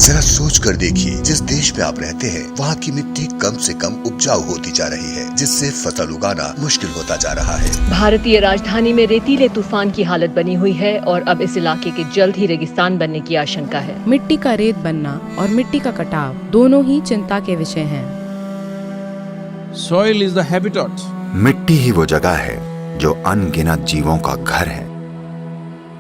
जरा सोच कर देखिए, जिस देश में आप रहते हैं वहाँ की मिट्टी कम से कम उपजाऊ होती जा रही है, जिससे फसल उगाना मुश्किल होता जा रहा है। भारतीय राजधानी में रेतीले तूफान की हालत बनी हुई है और अब इस इलाके के जल्द ही रेगिस्तान बनने की आशंका है। मिट्टी का रेत बनना और मिट्टी का कटाव दोनों ही चिंता के विषय हैं। Soil is the habitat. मिट्टी ही वो जगह है जो अनगिनत जीवों का घर है।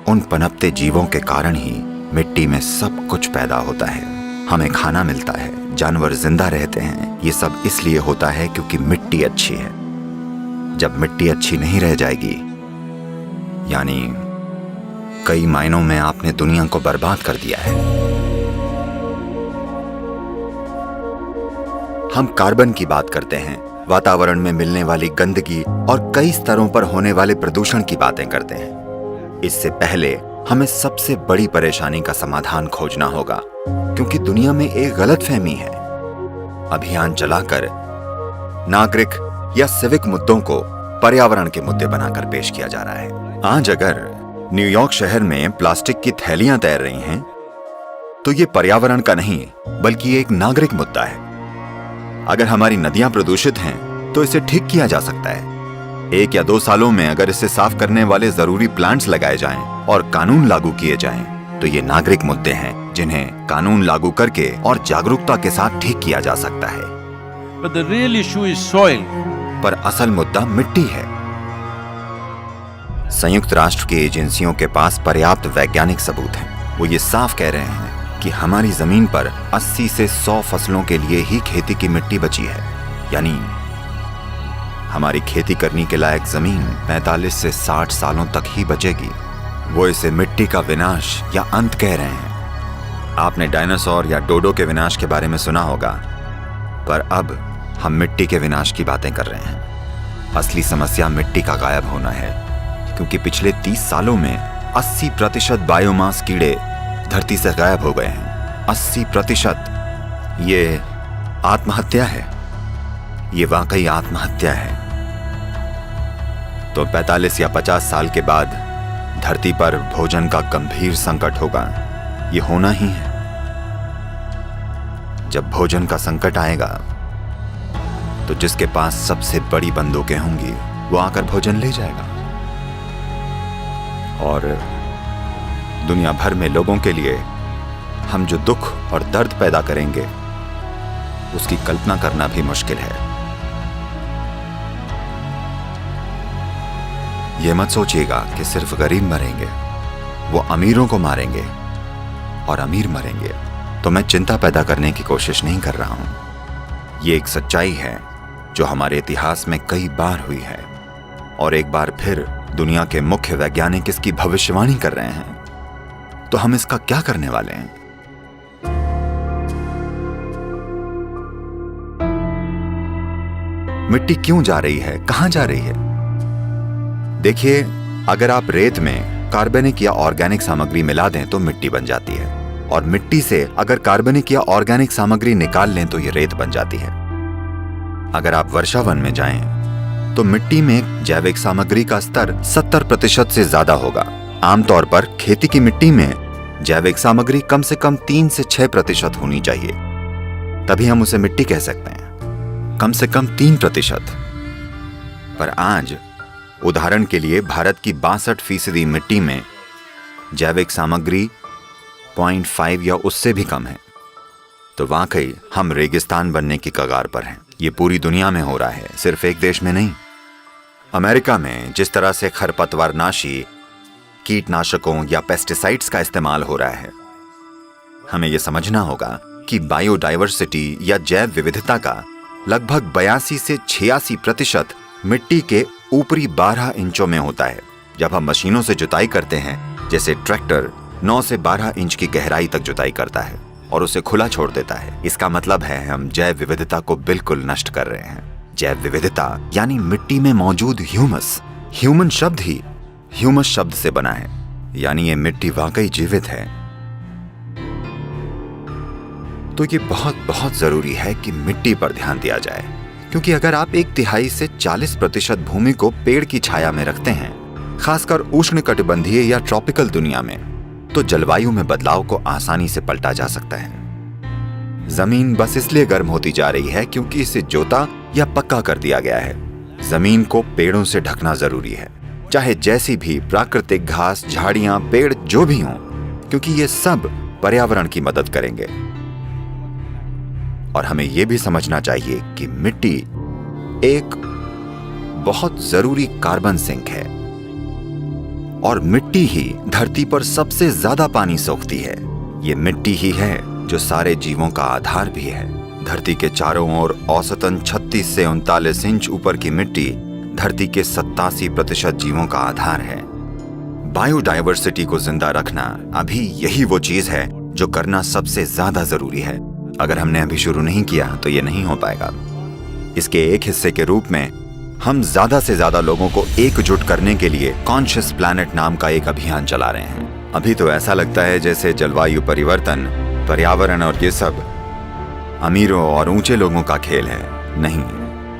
उन पनपते जीवों के कारण ही मिट्टी में सब कुछ पैदा होता है। हमें खाना मिलता है, जानवर जिंदा रहते हैं। ये सब इसलिए होता है क्योंकि मिट्टी अच्छी है। जब मिट्टी अच्छी नहीं रह जाएगी, यानी कई मायनों में आपने दुनिया को बर्बाद कर दिया है। हम कार्बन की बात करते हैं, वातावरण में मिलने वाली गंदगी और कई स्तरों पर होने वाले प्रदूषण की बातें करते हैं। इससे पहले हमें सबसे बड़ी परेशानी का समाधान खोजना होगा, क्योंकि दुनिया में एक गलतफहमी है। अभियान चलाकर नागरिक या सिविक मुद्दों को पर्यावरण के मुद्दे बनाकर पेश किया जा रहा है। आज अगर न्यूयॉर्क शहर में प्लास्टिक की थैलियां तैर रही हैं, तो ये पर्यावरण का नहीं बल्कि एक नागरिक मुद्दा है। अगर हमारी नदियां प्रदूषित हैं, तो इसे ठीक किया जा सकता है। 1 या 2 सालों में अगर इसे साफ करने वाले जरूरी प्लांट्स लगाए जाएं और कानून लागू किए जाएं, तो ये नागरिक मुद्दे हैं जिन्हें कानून लागू करके और जागरूकता के साथ ठीक किया जा सकता है। But the real issue is soil. पर असल मुद्दा मिट्टी है। संयुक्त राष्ट्र की एजेंसियों के पास पर्याप्त वैज्ञानिक सबूत हैं। वो ये साफ कह रहे हैं कि हमारी जमीन पर 80 से 100 फसलों के लिए ही खेती की मिट्टी बची है। यानी हमारी खेती करने के लायक जमीन 45 से 60 सालों तक ही बचेगी। वो इसे मिट्टी का विनाश या अंत कह रहे हैं। आपने डायनासोर या डोडो के विनाश के बारे में सुना होगा, पर अब हम मिट्टी के विनाश की बातें कर रहे हैं। असली समस्या मिट्टी का गायब होना है, क्योंकि पिछले 30 सालों में 80% बायोमास कीड़े धरती से गायब हो गए हैं। 80%। ये आत्महत्या है। ये वाकई आत्महत्या है। तो 45 या 50 साल के बाद धरती पर भोजन का गंभीर संकट होगा। ये होना ही है। जब भोजन का संकट आएगा, तो जिसके पास सबसे बड़ी बंदूकें होंगी वो आकर भोजन ले जाएगा। और दुनिया भर में लोगों के लिए हम जो दुख और दर्द पैदा करेंगे, उसकी कल्पना करना भी मुश्किल है। ये मत सोचिएगा कि सिर्फ गरीब मरेंगे, वो अमीरों को मारेंगे और अमीर मरेंगे। तो मैं चिंता पैदा करने की कोशिश नहीं कर रहा हूं। ये एक सच्चाई है जो हमारे इतिहास में कई बार हुई है, और एक बार फिर दुनिया के मुख्य वैज्ञानिक इसकी भविष्यवाणी कर रहे हैं। तो हम इसका क्या करने वाले हैं? मिट्टी क्यों जा रही है, कहां जा रही है? देखिए, अगर आप रेत में कार्बनिक या ऑर्गेनिक सामग्री मिला दें तो मिट्टी बन जाती है, और मिट्टी से अगर कार्बनिक या ऑर्गेनिक सामग्री निकाल लें तो ये रेत बन जाती है। अगर आप वर्षा वन में जाएं, तो मिट्टी में जैविक सामग्री का स्तर 70% से ज्यादा होगा। आमतौर पर खेती की मिट्टी में जैविक सामग्री कम से कम 3 से 6% होनी चाहिए, तभी हम उसे मिट्टी कह सकते हैं। कम से कम 3%। पर आज उदाहरण के लिए भारत की 62% मिट्टी में जैविक सामग्री 0.5 या उससे भी कम है। तो वाकई हम रेगिस्तान बनने की कगार पर हैं। ये पूरी दुनिया में हो रहा है, सिर्फ एक देश में नहीं। अमेरिका में जिस तरह से खरपतवारनाशी, कीटनाशकों या पेस्टिसाइड्स का इस्तेमाल हो रहा है, हमें यह समझना होगा कि बायोडाइवर्सिटी या जैव विविधता का लगभग 82 से 86% मिट्टी के ऊपरी 12 इंचों में होता है। जब हम मशीनों से जुताई करते हैं, जैसे ट्रैक्टर 9 से 12 इंच की गहराई तक जुताई करता है और उसे खुला छोड़ देता है, इसका मतलब है हम जैव विविधता को बिल्कुल नष्ट कर रहे हैं। जैव विविधता यानी मिट्टी में मौजूद ह्यूमस। ह्यूमन शब्द ही ह्यूमस शब्द से बना है, यानी ये मिट्टी वाकई जीवित है। तो ये बहुत बहुत जरूरी है कि मिट्टी पर ध्यान दिया जाए, क्योंकि अगर आप 1/3 से 40% भूमि को पेड़ की छाया में रखते हैं, खासकर उष्णकटिबंधीय या ट्रॉपिकल दुनिया में, तो जलवायु में बदलाव को आसानी से पलटा जा सकता है। जमीन बस इसलिए गर्म होती जा रही है क्योंकि इसे जोता या पक्का कर दिया गया है। जमीन को पेड़ों से ढकना जरूरी है, चाहे जैसी भी प्राकृतिक घास, झाड़ियां, पेड़ जो भी हों, क्योंकि ये सब पर्यावरण की मदद करेंगे। और हमें यह भी समझना चाहिए कि मिट्टी एक बहुत जरूरी कार्बन सिंक है और मिट्टी ही धरती पर सबसे ज्यादा पानी सोखती है। ये मिट्टी ही है जो सारे जीवों का आधार भी है। धरती के चारों ओर औसतन 36 से 39 इंच ऊपर की मिट्टी धरती के 87% जीवों का आधार है। बायोडायवर्सिटी को जिंदा रखना अभी यही वो चीज है जो करना सबसे ज्यादा जरूरी है। अगर हमने अभी शुरू नहीं किया तो ये नहीं हो पाएगा। इसके एक हिस्से के रूप में हम ज्यादा से ज्यादा लोगों को एकजुट करने के लिए कॉन्शियस प्लैनेट नाम का एक अभियान चला रहे हैं। अभी तो ऐसा लगता है जैसे जलवायु परिवर्तन, पर्यावरण और ये सब अमीरों और ऊंचे लोगों का खेल है। नहीं,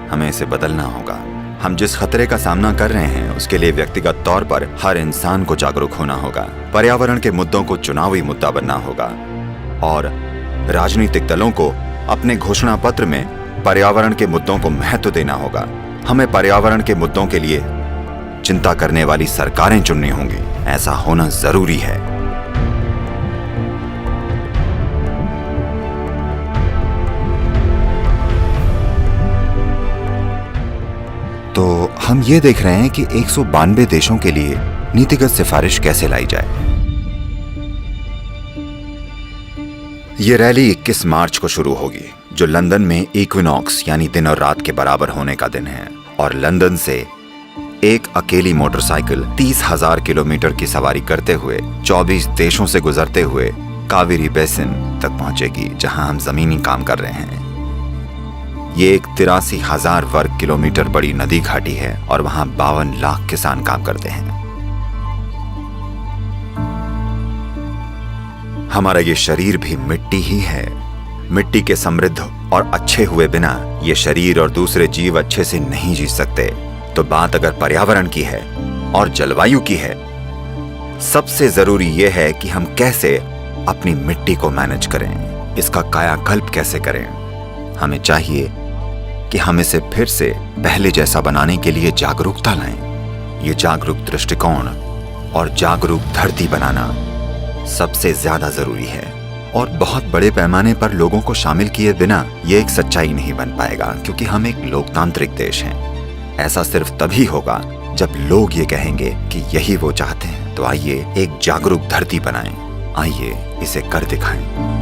हमें इसे बदलना होगा। हम जिस खतरे का सामना कर रहे हैं उसके लिए व्यक्तिगत तौर पर हर इंसान को जागरूक होना होगा। पर्यावरण के मुद्दों को चुनावी मुद्दा बनना होगा और राजनीतिक दलों को अपने घोषणा पत्र में पर्यावरण के मुद्दों को महत्व देना होगा। हमें पर्यावरण के मुद्दों के लिए चिंता करने वाली सरकारें चुननी होंगी। ऐसा होना जरूरी है। तो हम ये देख रहे हैं कि 192 देशों के लिए नीतिगत सिफारिश कैसे लाई जाए। ये रैली 21 मार्च को शुरू होगी, जो लंदन में इक्विनॉक्स यानी दिन और रात के बराबर होने का दिन है। और लंदन से एक अकेली मोटरसाइकिल 30,000 किलोमीटर की सवारी करते हुए 24 देशों से गुजरते हुए कावेरी बेसिन तक पहुंचेगी, जहां हम जमीनी काम कर रहे हैं। ये एक 83,000 वर्ग किलोमीटर बड़ी नदी घाटी है और वहां 52 लाख किसान काम करते हैं। हमारा ये शरीर भी मिट्टी ही है। मिट्टी के समृद्ध और अच्छे हुए बिना ये शरीर और दूसरे जीव अच्छे से नहीं जी सकते। तो बात अगर पर्यावरण की है और जलवायु की है, सबसे जरूरी यह है कि हम कैसे अपनी मिट्टी को मैनेज करें, इसका कायाकल्प कैसे करें। हमें चाहिए कि हम इसे फिर से पहले जैसा बनाने के लिए जागरूकता लाएं। ये जागरूक दृष्टिकोण और जागरूक धरती बनाना सबसे ज्यादा जरूरी है। और बहुत बड़े पैमाने पर लोगों को शामिल किए बिना ये एक सच्चाई नहीं बन पाएगा, क्योंकि हम एक लोकतांत्रिक देश हैं। ऐसा सिर्फ तभी होगा जब लोग ये कहेंगे कि यही वो चाहते हैं। तो आइए एक जागरूक धरती बनाएं, आइए इसे कर दिखाएं।